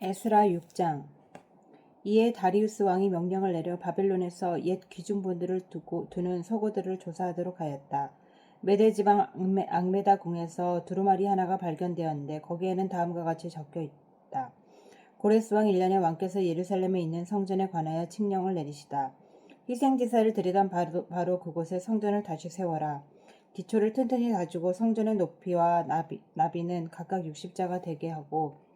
에스라 6장. 이에 다리우스 왕이 명령을 내려 바벨론에서 옛 귀중본들을 두는 서고들을 조사하도록 하였다. 메대 지방 앙메다 궁에서 두루마리 하나가 발견되었는데 거기에는 다음과 같이 적혀 있다. 고레스 왕 1년에 왕께서 예루살렘에 있는 성전에 관하여 칙령을 내리시다. 희생제사를 드리던 바로 그곳에 성전을 다시 세워라. 기초를 튼튼히 다지고 성전의 높이와 나비는 각각 60자가 되게 하고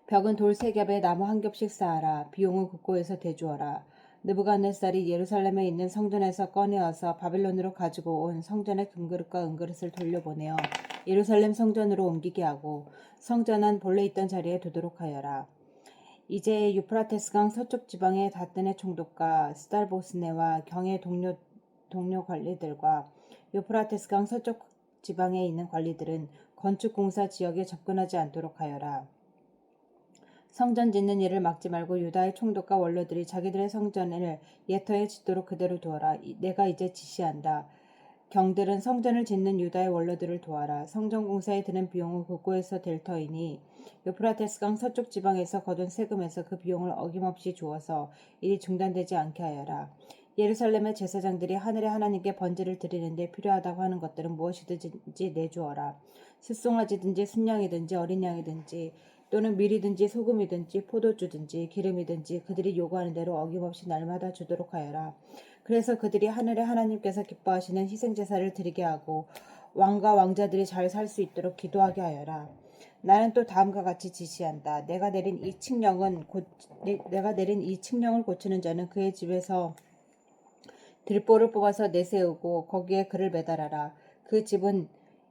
벽은 돌 3겹에 나무 1겹씩 쌓아라. 비용은 국고에서 대주어라. 느부갓네살이 예루살렘에 있는 성전에서 꺼내어서 바벨론으로 가지고 온 성전의 금그릇과 은그릇을 돌려보내어 예루살렘 성전으로 옮기게 하고 성전 안 본래 있던 자리에 두도록 하여라. 이제 유프라테스강 서쪽 지방의 다뜬의 총독과 스달보스네와 경의 동료 관리들과 유프라테스강 서쪽 지방에 있는 관리들은 건축공사 지역에 접근하지 않도록 하여라. 성전 짓는 일을 막지 말고 유다의 총독과 원로들이 자기들의 성전을 예터에 짓도록 그대로 두어라. 내가 이제 지시한다. 경들은 성전을 짓는 유다의 원로들을 도와라. 성전 공사에 드는 비용은 국고에서 될 터이니 유프라테스강 서쪽 지방에서 거둔 세금에서 그 비용을 어김없이 주어서 일이 중단되지 않게 하여라. 예루살렘의 제사장들이 하늘의 하나님께 번제를 드리는데 필요하다고 하는 것들은 무엇이든지 내주어라. 숫송아지든지 순양이든지 어린 양이든지 또는 밀이든지 소금이든지 포도주든지 기름이든지 그들이 요구하는 대로 어김없이 날마다 주도록 하여라. 그래서 그들이 하늘의 하나님께서 기뻐하시는 희생제사를 드리게 하고 왕과 왕자들이 잘 살 수 있도록 기도하게 하여라. 나는 또 다음과 같이 지시한다. 내가 내린 이 칙령을 고치는 자는 그의 집에서 들보를 뽑아서 내세우고 거기에 그를 매달아라. 그 집은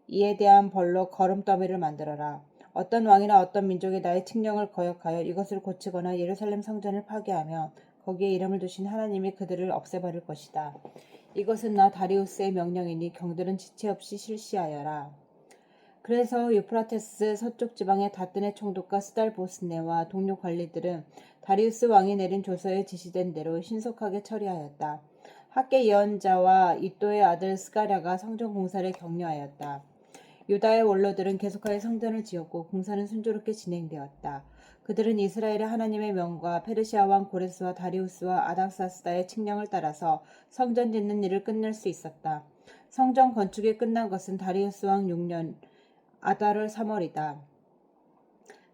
이에 대한 벌로 거름더미를 만들어라. 어떤 왕이나 어떤 민족이 나의 칙령을 거역하여 이것을 고치거나 예루살렘 성전을 파괴하며 거기에 이름을 두신 하나님이 그들을 없애버릴 것이다. 이것은 나 다리우스의 명령이니 경들은 지체 없이 실시하여라. 그래서 유프라테스 서쪽 지방의 다뜬의 총독과 스달보스네와 동료 관리들은 다리우스 왕이 내린 조서에 지시된 대로 신속하게 처리하였다. 학계 예언자와 이또의 아들 스가랴가 성전 공사를 격려하였다. 유다의 원로들은 계속하여 성전을 지었고 공사는 순조롭게 진행되었다. 그들은 이스라엘의 하나님의 명과 페르시아 왕 고레스와 다리우스와 아닥사스다의 칙령을 따라서 성전 짓는 일을 끝낼 수 있었다. 성전 건축이 끝난 것은 다리우스 왕 6년 아달월 3월이다.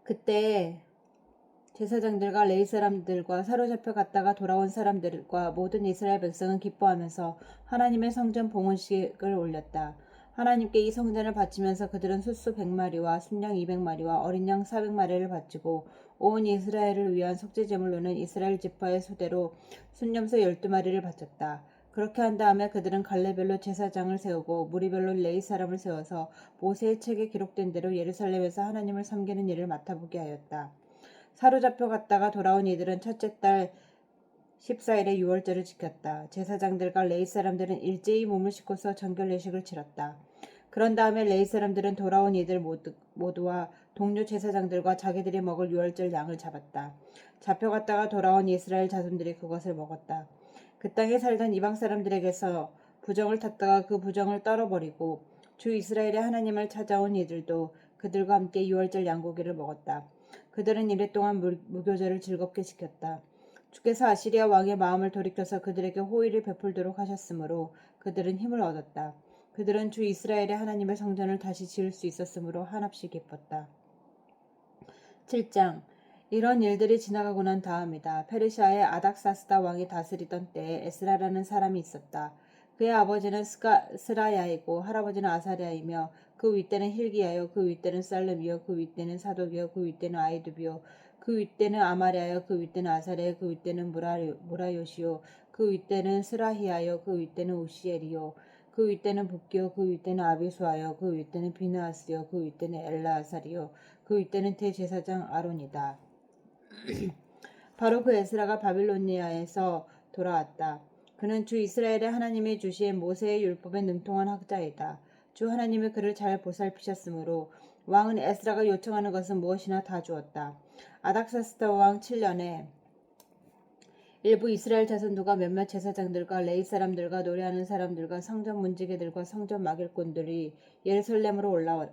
그때 제사장들과 레위 사람들과 사로잡혀 갔다가 돌아온 사람들과 모든 이스라엘 백성은 기뻐하면서 하나님의 성전 봉헌식을 올렸다. 하나님께 이 성전을 바치면서 그들은 숫소 100마리와 순양 200마리와 어린 양 400마리를 바치고 온 이스라엘을 위한 속죄제물로는 이스라엘 지파의 수대로 순염소 12마리를 바쳤다. 그렇게 한 다음에 그들은 갈래별로 제사장을 세우고 무리별로 레위 사람을 세워서 모세의 책에 기록된 대로 예루살렘에서 하나님을 섬기는 일을 맡아보게 하였다. 사로잡혀 갔다가 돌아온 이들은 첫째 달 14일에 유월절을 지켰다. 제사장들과 레위 사람들은 일제히 몸을 씻고서 정결 예식을 치렀다. 그런 다음에 레위 사람들은 돌아온 이들 모두와 동료 제사장들과 자기들이 먹을 유월절 양을 잡았다. 잡혀갔다가 돌아온 이스라엘 자손들이 그것을 먹었다. 그 땅에 살던 이방 사람들에게서 부정을 탔다가 그 부정을 떨어버리고 주 이스라엘의 하나님을 찾아온 이들도 그들과 함께 유월절 양고기를 먹었다. 그들은 이랫동안 무교절을 즐겁게 지켰다. 주께서 아시리아 왕의 마음을 돌이켜서 그들에게 호의를 베풀도록 하셨으므로 그들은 힘을 얻었다. 그들은 주 이스라엘의 하나님의 성전을 다시 지을 수 있었으므로 한없이 기뻤다. 7장. 이런 일들이 지나가고 난 다음이다. 페르시아의 아닥사스다 왕이 다스리던 때에 에스라라는 사람이 있었다. 그의 아버지는 스라야이고 할아버지는 아사랴이며 그 윗대는 힐기야요 그 윗대는 살름이요 그 윗대는 사독이요 그 윗대는 아이두비요 그 윗대는 아마랴요 그 윗대는 아사랴요 그 윗대는 무라요시요 그 윗대는 스라히야요 그 윗대는 우시엘이요 그 윗대는 북기요 그 윗대는 아비수아요 그 윗대는 비느하스요 그 윗대는 엘라아살이요 그 윗대는 대제사장 아론이다. 바로 그 에스라가 바빌로니아에서 돌아왔다. 그는 주 이스라엘의 하나님이 주신 모세의 율법에 능통한 학자이다. 주 하나님이 그를 잘 보살피셨으므로 왕은 에스라가 요청하는 것은 무엇이나 다 주었다. 아닥사스다 왕 7년에 일부 이스라엘 자손들과 몇몇 제사장들과 레위 사람들과 노래하는 사람들과 성전 문지기들과 성전 막일꾼들이 예루살렘으로 올라올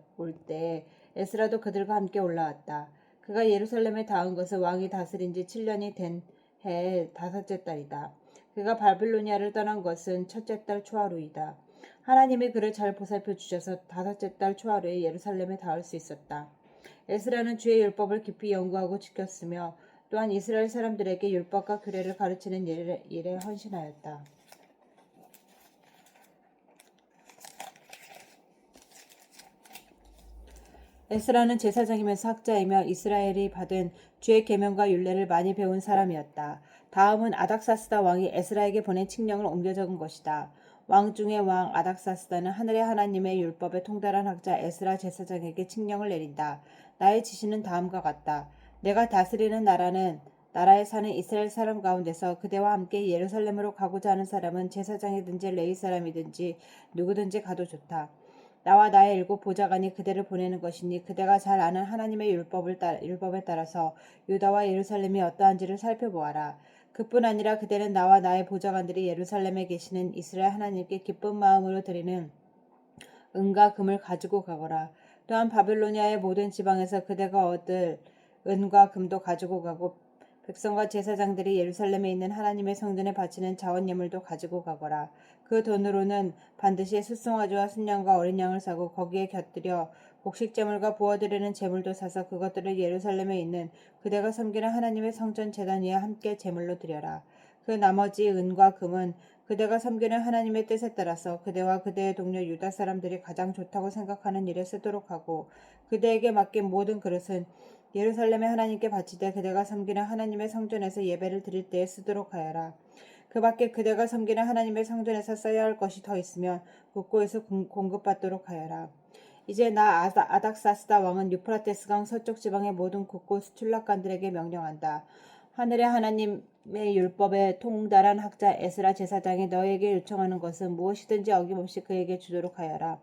때 에스라도 그들과 함께 올라왔다. 그가 예루살렘에 닿은 것은 왕이 다스린 지 7년이 된 해의 다섯째 달이다. 그가 바빌로니아를 떠난 것은 첫째 달 초하루이다. 하나님이 그를 잘 보살펴 주셔서 다섯째 달 초하루에 예루살렘에 닿을 수 있었다. 에스라는 주의 율법을 깊이 연구하고 지켰으며 또한 이스라엘 사람들에게 율법과 규례를 가르치는 일에 헌신하였다. 에스라는 제사장이면서 학자이며 이스라엘이 받은 주의 계명과 율례를 많이 배운 사람이었다. 다음은 아닥사스다 왕이 에스라에게 보낸 칙령을 옮겨 적은 것이다. 왕 중의 왕 아닥사스다는 하늘의 하나님의 율법에 통달한 학자 에스라 제사장에게 칙령을 내린다. 나의 지시는 다음과 같다. 내가 다스리는 나라에 사는 이스라엘 사람 가운데서 그대와 함께 예루살렘으로 가고자 하는 사람은 제사장이든지 레위 사람이든지 누구든지 가도 좋다. 나와 나의 7 보좌관이 그대를 보내는 것이니 그대가 잘 아는 하나님의 율법에 따라서 유다와 예루살렘이 어떠한지를 살펴보아라. 그뿐 아니라 그대는 나와 나의 보좌관들이 예루살렘에 계시는 이스라엘 하나님께 기쁜 마음으로 드리는 은과 금을 가지고 가거라. 또한 바빌로니아의 모든 지방에서 그대가 얻을 은과 금도 가지고 가고 백성과 제사장들이 예루살렘에 있는 하나님의 성전에 바치는 자원 예물도 가지고 가거라. 그 돈으로는 반드시 숫송아지와 순양과 어린 양을 사고 거기에 곁들여 곡식 제물과 부어드리는 제물도 사서 그것들을 예루살렘에 있는 그대가 섬기는 하나님의 성전 제단 위에 함께 제물로 드려라. 그 나머지 은과 금은 그대가 섬기는 하나님의 뜻에 따라서 그대와 그대의 동료 유다 사람들이 가장 좋다고 생각하는 일에 쓰도록 하고 그대에게 맡긴 모든 그릇은 예루살렘의 하나님께 바치되 그대가 섬기는 하나님의 성전에서 예배를 드릴 때에 쓰도록 하여라. 그 밖에 그대가 섬기는 하나님의 성전에서 써야 할 것이 더 있으면 국고에서 공급받도록 하여라. 이제 나 아닥사스다 왕은 유프라테스강 서쪽 지방의 모든 국고 수출납관들에게 명령한다. 하늘의 하나님의 율법에 통달한 학자 에스라 제사장이 너에게 요청하는 것은 무엇이든지 어김없이 그에게 주도록 하여라.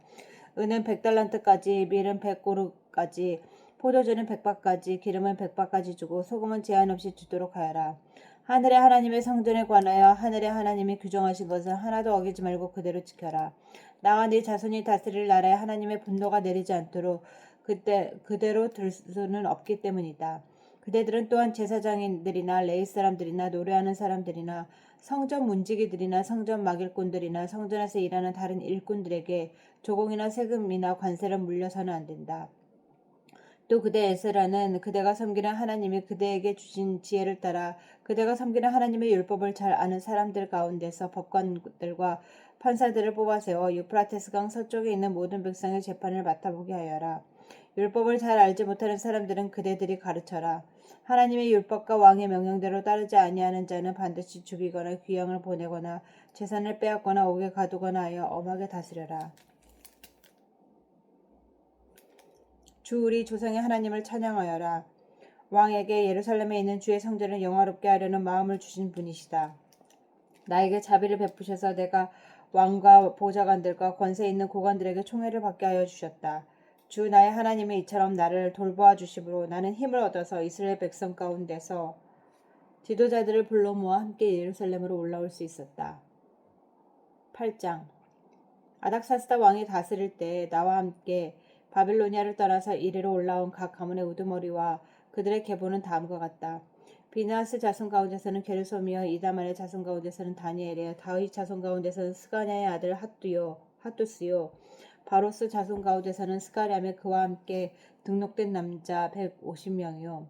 은은 100달란트까지, 밀은 100고르까지, 포도주는 100바까지, 기름은 100바까지 주고 소금은 제한 없이 주도록 하여라. 하늘의 하나님의 성전에 관하여 하늘의 하나님이 규정하신 것은 하나도 어기지 말고 그대로 지켜라. 나와 네 자손이 다스릴 나라에 하나님의 분노가 내리지 않도록 그대로 들 수는 없기 때문이다. 그대들은 또한 제사장인들이나 레위 사람들이나 노래하는 사람들이나 성전 문지기들이나 성전 막일꾼들이나 성전에서 일하는 다른 일꾼들에게 조공이나 세금이나 관세를 물려서는 안 된다. 또 그대 에스라는 그대가 섬기는 하나님이 그대에게 주신 지혜를 따라 그대가 섬기는 하나님의 율법을 잘 아는 사람들 가운데서 법관들과 판사들을 뽑아 세워 유프라테스강 서쪽에 있는 모든 백성의 재판을 맡아보게 하여라. 율법을 잘 알지 못하는 사람들은 그대들이 가르쳐라. 하나님의 율법과 왕의 명령대로 따르지 아니하는 자는 반드시 죽이거나 귀양을 보내거나 재산을 빼앗거나 옥에 가두거나 하여 엄하게 다스려라. 주 우리 조상의 하나님을 찬양하여라. 왕에게 예루살렘에 있는 주의 성전을 영화롭게 하려는 마음을 주신 분이시다. 나에게 자비를 베푸셔서 내가 왕과 보좌관들과 권세 있는 고관들에게 총애를 받게 하여 주셨다. 주 나의 하나님이 이처럼 나를 돌보아 주심으로 나는 힘을 얻어서 이스라엘 백성 가운데서 지도자들을 불러 모아 함께 예루살렘으로 올라올 수 있었다. 8장 아닥사스다 왕이 다스릴 때 나와 함께 바빌로니아를 떠나서 이리로 올라온 각 가문의 우두머리와 그들의 계보는 다음과 같다. 비느하스 자손 가운데서는 게르솜이요, 이다만의 자손 가운데서는 다니엘이요, 다윗 자손 가운데서는 스가냐의 아들 핫두스요, 바로스 자손 가운데서는 스가랴며 그와 함께 등록된 남자 150명이요,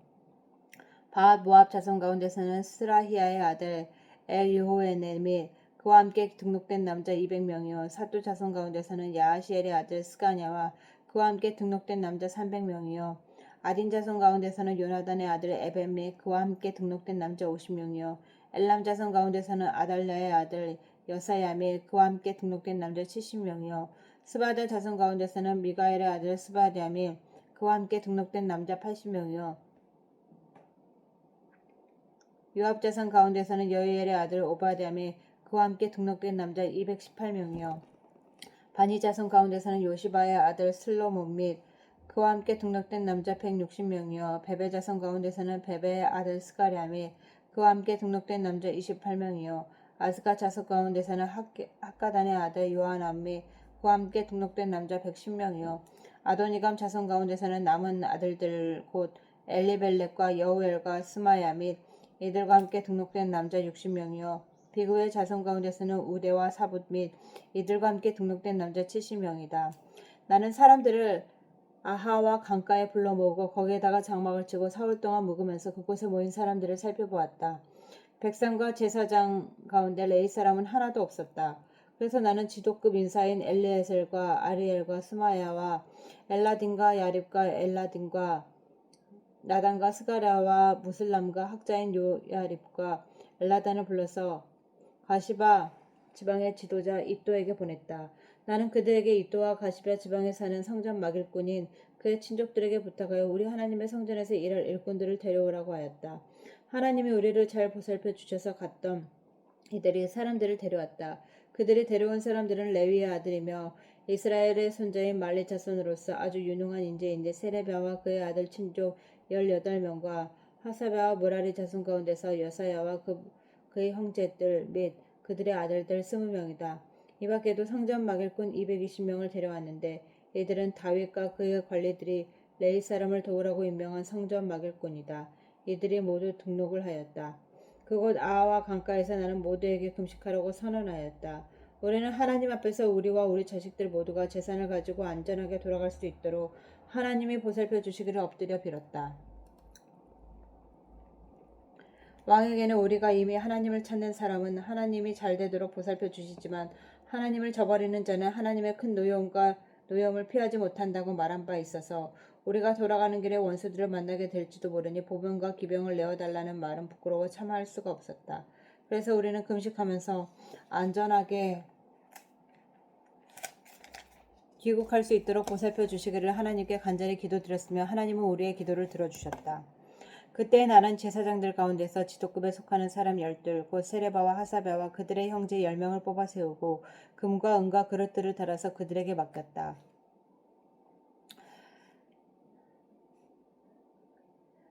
바앗 모압 자손 가운데서는 스라히야의 아들 엘유호에넴이 그와 함께 등록된 남자 200명이요, 사또 자손 가운데서는 야하시엘의 아들 스가냐와 그와 함께 등록된 남자 300명이요, 아딘 자손 가운데서는 요나단의 아들 에벤 및 그와 함께 등록된 남자 50명이요, 엘람 자손 가운데서는 아달랴의 아들 여사야 및 그와 함께 등록된 남자 70명이요, 스바다 자손 가운데서는 미가엘의 아들 스바랴 및 그와 함께 등록된 남자 80명이요, 요압 자손 가운데서는 여이엘의 아들 오바댜 및 그와 함께 등록된 남자 218명이요, 바니 자손 가운데서는 요시바의 아들 슬로몬 및 그와 함께 등록된 남자 160명이요, 베베 자손 가운데서는 베베의 아들 스가랴 및 그와 함께 등록된 남자 28명이요, 아스가 자손 가운데서는 학가단의 아들 요하남 및 그와 함께 등록된 남자 110명이요, 아도니감 자손 가운데서는 남은 아들들 곧 엘리벨렉과 여우엘과 스마야 및 이들과 함께 등록된 남자 60명이요 비그의 자손 가운데서는 우대와 사붓 및 이들과 함께 등록된 남자 70명이다. 나는 사람들을 아하와 강가에 불러 모으고 거기에다가 장막을 치고 사흘 동안 묵으면서 그곳에 모인 사람들을 살펴보았다. 백성과 제사장 가운데 레위 사람은 하나도 없었다. 그래서 나는 지도급 인사인 엘리에셀과 아리엘과 스마야와 엘라딘과 야립과 엘라딘과 나단과 스가랴와 무슬람과 학자인 요야립과 엘라단을 불러서 가시바 지방의 지도자 이또에게 보냈다. 나는 그들에게 이또와 가시바 지방에 사는 성전 막일꾼인 그의 친족들에게 부탁하여 우리 하나님의 성전에서 일할 일꾼들을 데려오라고 하였다. 하나님이 우리를 잘 보살펴 주셔서 갔던 이들이 사람들을 데려왔다. 그들이 데려온 사람들은 레위의 아들이며 이스라엘의 손자인 말리 자손으로서 아주 유능한 인재인데 세레비아와 그의 아들 친족 18명과 하사베와 무라리 자손 가운데서 여사야와 그의 형제들 및 그들의 아들들 20명이다. 이 밖에도 성전 막일꾼 220명을 데려왔는데 이들은 다윗과 그의 관리들이 레위 사람을 도우라고 임명한 성전 막일꾼이다. 이들이 모두 등록을 하였다. 그곳 아하와 강가에서 나는 모두에게 금식하라고 선언하였다. 우리는 하나님 앞에서 우리와 우리 자식들 모두가 재산을 가지고 안전하게 돌아갈 수 있도록 하나님이 보살펴 주시기를 엎드려 빌었다. 왕에게는 우리가 이미 하나님을 찾는 사람은 하나님이 잘 되도록 보살펴 주시지만 하나님을 저버리는 자는 하나님의 큰 노여움을 피하지 못한다고 말한 바 있어서 우리가 돌아가는 길에 원수들을 만나게 될지도 모르니 보병과 기병을 내어달라는 말은 부끄러워 참아할 수가 없었다. 그래서 우리는 금식하면서 안전하게 귀국할 수 있도록 보살펴 주시기를 하나님께 간절히 기도드렸으며 하나님은 우리의 기도를 들어주셨다. 그때 나는 제사장들 가운데서 지도급에 속하는 사람 12 곧 세레바와 하사베와 그들의 형제 10명을 뽑아 세우고 금과 은과 그릇들을 달아서 그들에게 맡겼다.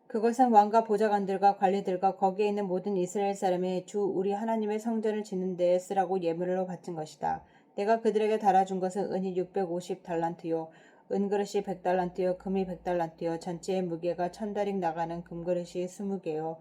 그것은 왕과 보좌관들과 관리들과 거기에 있는 모든 이스라엘 사람이 주 우리 하나님의 성전을 짓는 데에 쓰라고 예물로 바친 것이다. 내가 그들에게 달아준 것은 은이 650달란트요 은그릇이 100달란트요 금이 100달란트요 전체의 무게가 1000다릭 나가는 금그릇이 20개요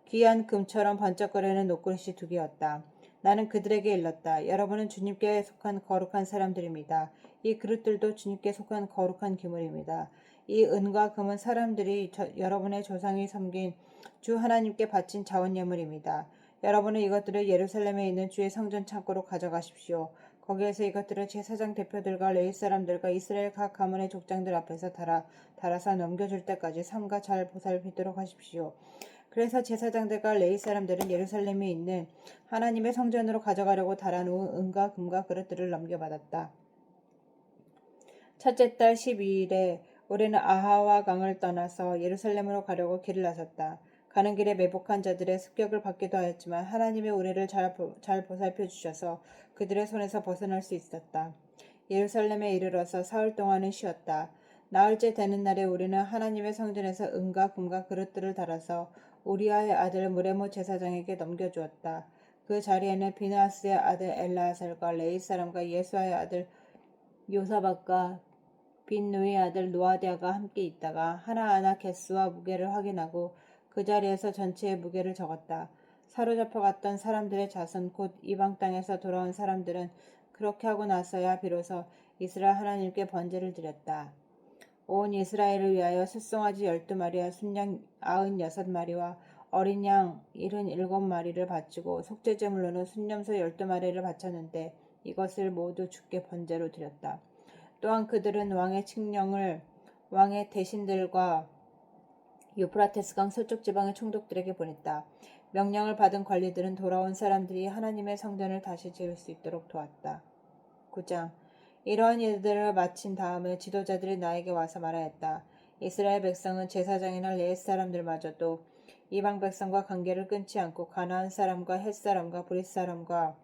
귀한 금처럼 번쩍거리는 녹그릇이 2개였다. 나는 그들에게 일렀다. 여러분은 주님께 속한 거룩한 사람들입니다. 이 그릇들도 주님께 속한 거룩한 기물입니다. 이 은과 금은 사람들이 여러분의 조상이 섬긴 주 하나님께 바친 자원 예물입니다. 여러분은 이것들을 예루살렘에 있는 주의 성전 창고로 가져가십시오. 거기에서 이것들을 제사장 대표들과 레위 사람들과 이스라엘 각 가문의 족장들 앞에서 달아서 넘겨줄 때까지 삼가 잘 보살피도록 하십시오. 그래서 제사장들과 레위 사람들은 예루살렘에 있는 하나님의 성전으로 가져가려고 달아놓은 은과 금과 그릇들을 넘겨받았다. 첫째 달 12일에 우리는 아하와 강을 떠나서 예루살렘으로 가려고 길을 나섰다. 가는 길에 매복한 자들의 습격을 받기도 하였지만 하나님이 우리를 잘 보살펴 주셔서 그들의 손에서 벗어날 수 있었다. 예루살렘에 이르러서 사흘 동안은 쉬었다. 나흘째 되는 날에 우리는 하나님의 성전에서 은과 금과 그릇들을 달아서 우리아의 아들 무레모 제사장에게 넘겨주었다. 그 자리에는 비나스의 아들 엘라살과 레위 사람과 예수아의 아들 요사박과 빈누의 아들 노아디아가 함께 있다가 하나하나 개수와 무게를 확인하고 그 자리에서 전체의 무게를 적었다. 사로잡혀 갔던 사람들의 자손 곧 이방 땅에서 돌아온 사람들은 그렇게 하고 나서야 비로소 이스라엘 하나님께 번제를 드렸다. 온 이스라엘을 위하여 숫송아지 12마리와 순양 96마리와 어린 양 77마리를 바치고 속죄제물로는 순염소 12마리를 바쳤는데 이것을 모두 주께 번제로 드렸다. 또한 그들은 왕의 칙령을 왕의 대신들과 유프라테스강 서쪽 지방의 총독들에게 보냈다. 명령을 받은 관리들은 돌아온 사람들이 하나님의 성전을 다시 지을 수 있도록 도왔다. 9장 이러한 일들을 마친 다음에 지도자들이 나에게 와서 말하였다. 이스라엘 백성은 제사장이나 레위 사람들마저도 이방 백성과 관계를 끊지 않고 가나안 사람과 헷 사람과 브릿 사람과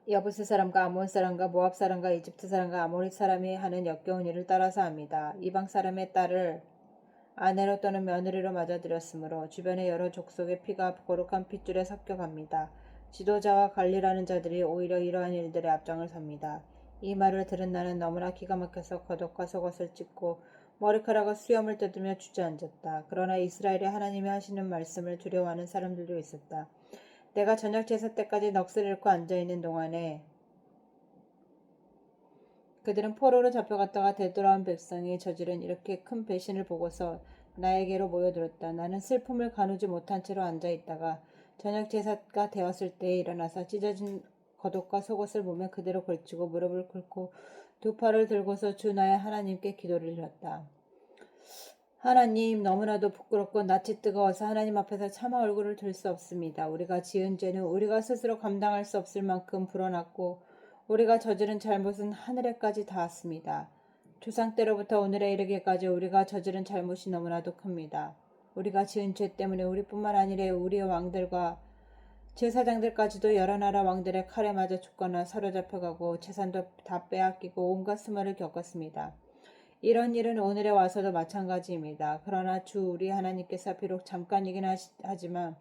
여부스 사람과 아몬 사람과 모압 사람과 이집트 사람과 아모리 사람이 하는 역겨운 일을 따라서 합니다. 이방 사람의 딸을 아내로 또는 며느리로 맞아들였으므로 주변의 여러 족속의 피가 거룩한 핏줄에 섞여갑니다. 지도자와 관리라는 자들이 오히려 이러한 일들의 앞장을 섭니다. 이 말을 들은 나는 너무나 기가 막혀서 겉옷과 속옷을 찢고 머리카락과 수염을 뜯으며 주저앉았다. 그러나 이스라엘의 하나님이 하시는 말씀을 두려워하는 사람들도 있었다. 내가 저녁 제사 때까지 넋을 잃고 앉아있는 동안에 그들은 포로로 잡혀갔다가 되돌아온 백성이 저지른 이렇게 큰 배신을 보고서 나에게로 모여들었다. 나는 슬픔을 가누지 못한 채로 앉아있다가 저녁 제사가 되었을 때에 일어나서 찢어진 겉옷과 속옷을 보며 그대로 걸치고 무릎을 꿇고 두 팔을 들고서 주 나의 하나님께 기도를 드렸다. 하나님, 너무나도 부끄럽고 낯이 뜨거워서 하나님 앞에서 차마 얼굴을 들 수 없습니다. 우리가 지은 죄는 우리가 스스로 감당할 수 없을 만큼 불어났고 우리가 저지른 잘못은 하늘에까지 닿았습니다. 조상 때로부터 오늘에 이르기까지 우리가 저지른 잘못이 너무나도 큽니다. 우리가 지은 죄 때문에 우리뿐만 아니라 우리의 왕들과 제사장들까지도 여러 나라 왕들의 칼에 맞아 죽거나 사로잡혀가고 재산도 다 빼앗기고 온갖 수모를 겪었습니다. 이런 일은 오늘에 와서도 마찬가지입니다. 그러나 주 우리 하나님께서 비록 잠깐이긴 하지만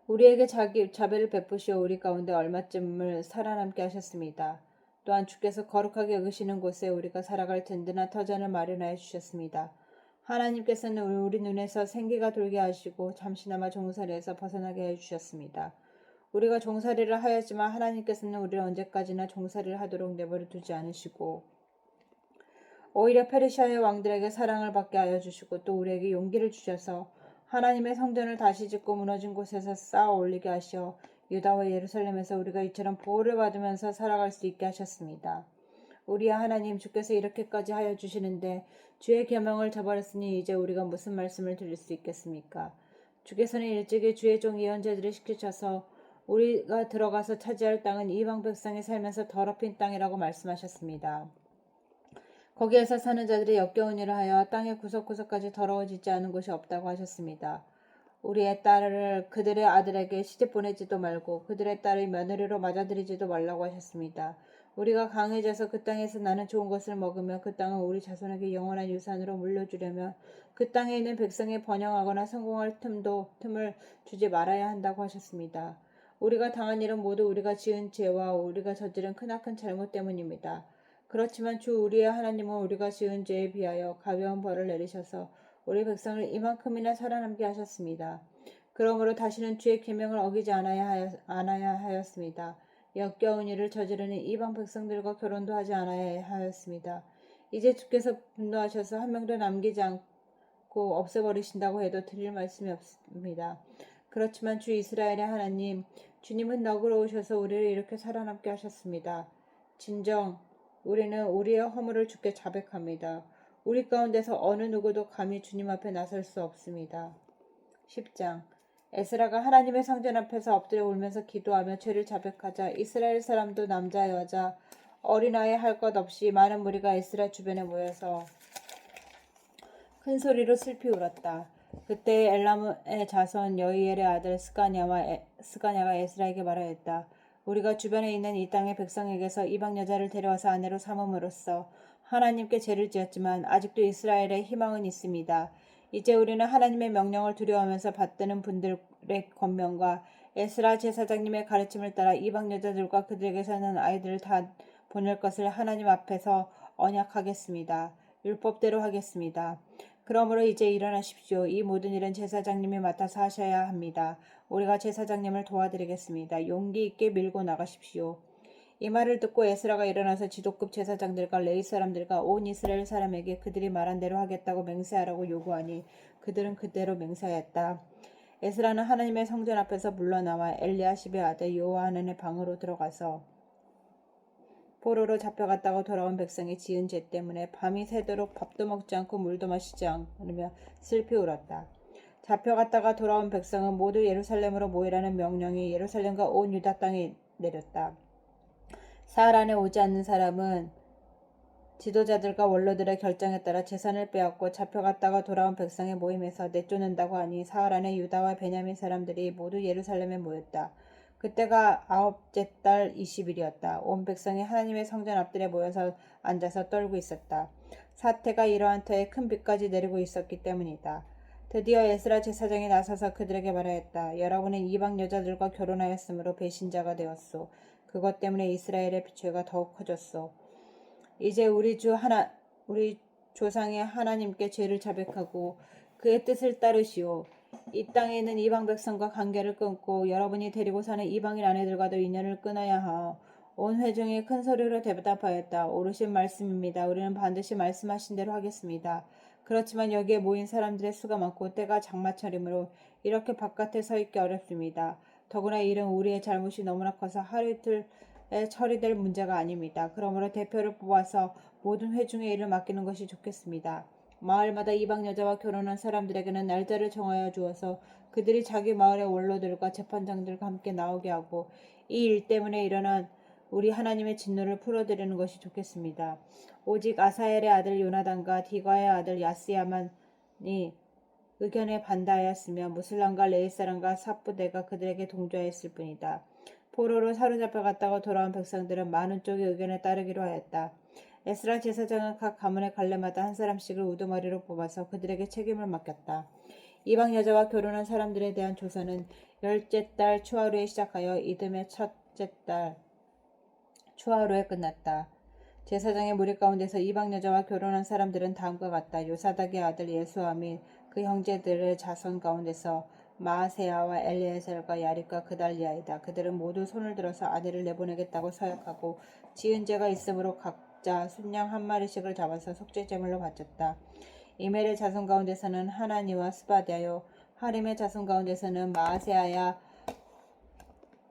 우리에게 자비를 베푸시어 우리 가운데 얼마쯤을 살아남게 하셨습니다. 또한 주께서 거룩하게 여기시는 곳에 우리가 살아갈 든든한 터전을 마련하여 주셨습니다. 하나님께서는 우리 눈에서 생기가 돌게 하시고 잠시나마 종살이에서 벗어나게 해 주셨습니다. 우리가 종살이를 하였지만 하나님께서는 우리를 언제까지나 종살이를 하도록 내버려 두지 않으시고 오히려 페르시아의 왕들에게 사랑을 받게 하여 주시고 또 우리에게 용기를 주셔서 하나님의 성전을 다시 짓고 무너진 곳에서 쌓아 올리게 하시어 유다와 예루살렘에서 우리가 이처럼 보호를 받으면서 살아갈 수 있게 하셨습니다. 우리의 하나님, 주께서 이렇게까지 하여 주시는데 주의 계명을 저버렸으니 이제 우리가 무슨 말씀을 드릴 수 있겠습니까? 주께서는 일찍이 주의 종 예언자들을 시키셔서 우리가 들어가서 차지할 땅은 이방 백성이 살면서 더럽힌 땅이라고 말씀하셨습니다. 거기에서 사는 자들이 역겨운 일을 하여 땅의 구석구석까지 더러워지지 않은 곳이 없다고 하셨습니다. 우리의 딸을 그들의 아들에게 시집 보내지도 말고 그들의 딸을 며느리로 맞아들이지도 말라고 하셨습니다. 우리가 강해져서 그 땅에서 나는 좋은 것을 먹으며 그 땅을 우리 자손에게 영원한 유산으로 물려주려면 그 땅에 있는 백성이 번영하거나 성공할 틈을 주지 말아야 한다고 하셨습니다. 우리가 당한 일은 모두 우리가 지은 죄와 우리가 저지른 크나큰 잘못 때문입니다. 그렇지만 주 우리의 하나님은 우리가 지은 죄에 비하여 가벼운 벌을 내리셔서 우리 백성을 이만큼이나 살아남게 하셨습니다. 그러므로 다시는 주의 계명을 어기지 않아야 하였습니다. 역겨운 일을 저지르는 이방 백성들과 결혼도 하지 않아야 하였습니다. 이제 주께서 분노하셔서 한 명도 남기지 않고 없애버리신다고 해도 드릴 말씀이 없습니다. 그렇지만 주 이스라엘의 하나님, 주님은 너그러우셔서 우리를 이렇게 살아남게 하셨습니다. 진정 우리는 우리의 허물을 주께 자백합니다. 우리 가운데서 어느 누구도 감히 주님 앞에 나설 수 없습니다. 10장 에스라가 하나님의 성전 앞에서 엎드려 울면서 기도하며 죄를 자백하자 이스라엘 사람도 남자 여자 어린아이 할 것 없이 많은 무리가 에스라 주변에 모여서 큰 소리로 슬피 울었다. 그때 엘람의 자손 여이엘의 아들 스가냐가 에스라에게 말하였다. 우리가 주변에 있는 이 땅의 백성에게서 이방 여자를 데려와서 아내로 삼음으로써 하나님께 죄를 지었지만 아직도 이스라엘에 희망은 있습니다. 이제 우리는 하나님의 명령을 두려워하면서 받드는 분들의 권면과 에스라 제사장님의 가르침을 따라 이방 여자들과 그들에게 사는 아이들을 다 보낼 것을 하나님 앞에서 언약하겠습니다. 율법대로 하겠습니다. 그러므로 이제 일어나십시오. 이 모든 일은 제사장님이 맡아서 하셔야 합니다. 우리가 제사장님을 도와드리겠습니다. 용기 있게 밀고 나가십시오. 이 말을 듣고 에스라가 일어나서 지도급 제사장들과 레위 사람들과 온 이스라엘 사람에게 그들이 말한 대로 하겠다고 맹세하라고 요구하니 그들은 그대로 맹세하였다. 에스라는 하나님의 성전 앞에서 물러나와 엘리야십의 아들 요하난의 방으로 들어가서 포로로 잡혀갔다가 돌아온 백성이 지은 죄 때문에 밤이 새도록 밥도 먹지 않고 물도 마시지 않으며 슬피 울었다. 잡혀갔다가 돌아온 백성은 모두 예루살렘으로 모이라는 명령이 예루살렘과 온 유다 땅에 내렸다. 사흘 안에 오지 않는 사람은 지도자들과 원로들의 결정에 따라 재산을 빼앗고 잡혀갔다가 돌아온 백성의 모임에서 내쫓는다고 하니 사흘 안에 유다와 베냐민 사람들이 모두 예루살렘에 모였다. 그때가 아홉째 달 20일이었다. 온 백성이 하나님의 성전 앞들에 모여서 앉아서 떨고 있었다. 사태가 이러한 터에 큰 비까지 내리고 있었기 때문이다. 드디어 에스라 제사장이 나서서 그들에게 말하였다. 여러분은 이방 여자들과 결혼하였으므로 배신자가 되었소. 그것 때문에 이스라엘의 죄가 더욱 커졌소. 이제 우리 조상의 하나님께 죄를 자백하고 그의 뜻을 따르시오. 이 땅에 있는 이방 백성과 관계를 끊고 여러분이 데리고 사는 이방인 아내들과도 인연을 끊어야 하오. 온 회중이 큰 소리로 대답하였다. 옳으신 말씀입니다. 우리는 반드시 말씀하신 대로 하겠습니다. 그렇지만 여기에 모인 사람들의 수가 많고 때가 장마철이므로 이렇게 바깥에 서 있기 어렵습니다. 더구나 이 일은 우리의 잘못이 너무나 커서 하루 이틀에 처리될 문제가 아닙니다. 그러므로 대표를 뽑아서 모든 회중의 일을 맡기는 것이 좋겠습니다. 마을마다 이방 여자와 결혼한 사람들에게는 날짜를 정하여 주어서 그들이 자기 마을의 원로들과 재판장들과 함께 나오게 하고 이 일 때문에 일어난 우리 하나님의 진노를 풀어드리는 것이 좋겠습니다. 오직 아사엘의 아들 요나단과 디과의 아들 야스야만이 의견에 반대하였으며 무슬람과 레위 사람과 삽부대가 그들에게 동조하였을 뿐이다. 포로로 사로잡혀갔다가 돌아온 백성들은 많은 쪽의 의견에 따르기로 하였다. 에스라 제사장은 각 가문의 갈래마다 한 사람씩을 우두머리로 뽑아서 그들에게 책임을 맡겼다. 이방 여자와 결혼한 사람들에 대한 조사는 열째 달 추하루에 시작하여 이듬해 첫째 달 추하루에 끝났다. 제사장의 무리 가운데서 이방 여자와 결혼한 사람들은 다음과 같다. 요사닥의 아들 예수아 및 그 형제들의 자손 가운데서 마아세야와 엘리에셀과 야립과 그달리아이다. 그들은 모두 손을 들어서 아내를 내보내겠다고 서약하고 지은 죄가 있으므로 각자 순양 한 마리씩을 잡아서 속죄제물로 바쳤다. 이멜의 자손 가운데서는 하나니와 스바디아요, 하림의 자손 가운데서는 마아세야야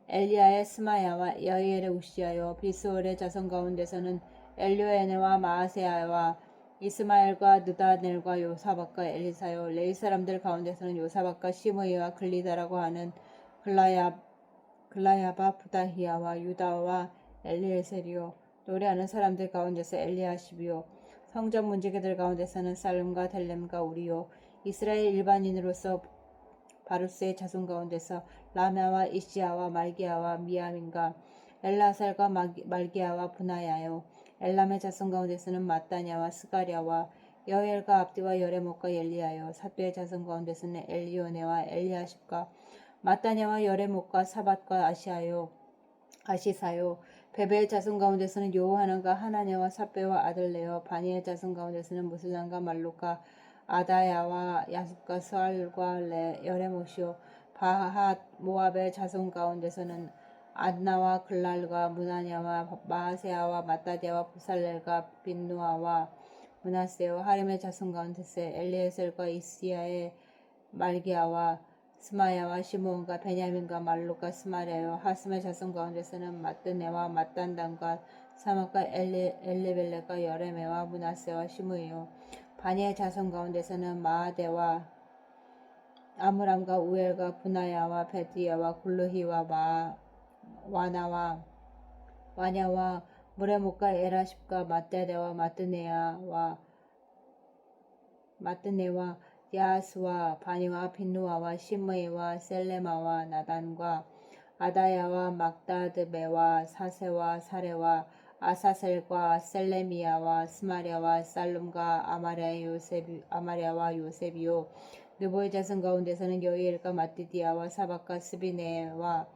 엘리야의 스마야와 여이엘의 우시야요, 비스올의 자손 가운데서는 엘료에네와 마아세야와 이스마엘과 느다넬과 요사박과 엘리사요, 레위 사람들 가운데서는 요사박과 시므이와 글리다라고 하는 글라야바 부다히야와 유다와 엘리에셀이요, 노래하는 사람들 가운데서 엘리야십이요, 성전 문지기들 가운데서는 살름과 델렘과 우리요, 이스라엘 일반인으로서 바루스의 자손 가운데서 라마와 이시야와 말기야와 미야민과 엘라살과 말기야와 분하야요, 엘람의 자손 가운데서는 마따냐와 스가랴와 여엘과 압디와 여레목과 엘리야요, 삿배의 자손 가운데서는 엘리오네와 엘리아십과 마따냐와 여레목과 사밧과 아시사요, 베베의 자손 가운데서는 여호하난과 하나냐와 삿배와 아들레요, 바니의 자손 가운데서는 무슬람과 말루카 아다야와 야습과 스알과 여레못이요, 바핫 모압의 자손 가운데서는 안나와 글랄과 무나냐와 마아세아와 마따디아와 부살렐과 빈누아와 문하세요, 하림의 자손 가운데서 엘리에셀과 이스야의 말기야와 스마야와 시므온과 베냐민과 말루카 스마랴요, 하스의 자손 가운데서는 마뜨네와 마딴단과 사막과 엘리벨레가 여레메와 문하세와 시므이요, 바니의 자손 가운데서는 마아데와 아므람과 우엘과 분하야와 베디야와 굴르히와 와냐와 무레목과 에라십과 마떼데와 마뜨네와 야스와 바니와 빈누아와 시므이와 셀레마와 나단과 아다야와 막다드베와 사세와 사레와 아사셀과 셀레미야와 스마랴와 살룸과 아마랴와 요셉이요, 느보의 자손 가운데서는 여이엘과 마띠디아와 사박과 스비네와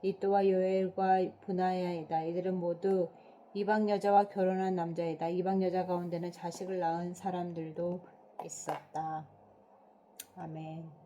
이또와 요엘과 분하야이다. 이들은 모두 이방 여자와 결혼한 남자이다. 이방 여자 가운데는 자식을 낳은 사람들도 있었다. 아멘.